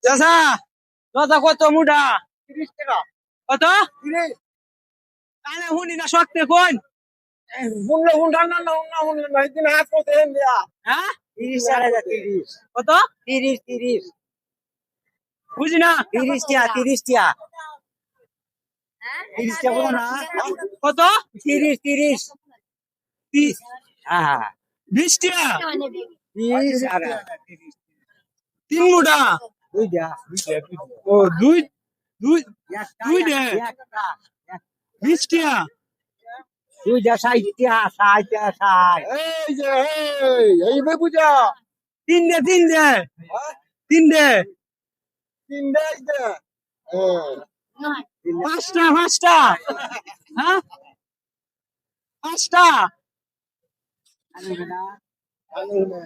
চাচা লতা কত মুঠা? 30 টাকা। কত? 30। কানে শুনি না শক্তি কোন? শুনলে শুনলাম না, শুনলে না, এদিন হাত করতে হেন দিয়া। হ্যাঁ 30 টাকা, 30। কত? 30। বুঝি না 30 টাকা, 30 টাকা। 30 টাকা বলো না? কত? 30। 30 হ্যাঁ। 20 টাকা 30 আর 3 মুঠা। দুইটা। ও দুই দুই একটা, দুই দে একটা। 20 টাকা। দুইটা 60 টাকা, 60 টাকা, 60। এই যে এই ভাই বুঝা তিন দে তিন দে তিনটা এই যে পাঁচটা হ্যাঁ পাঁচটা আনবে না? আনু না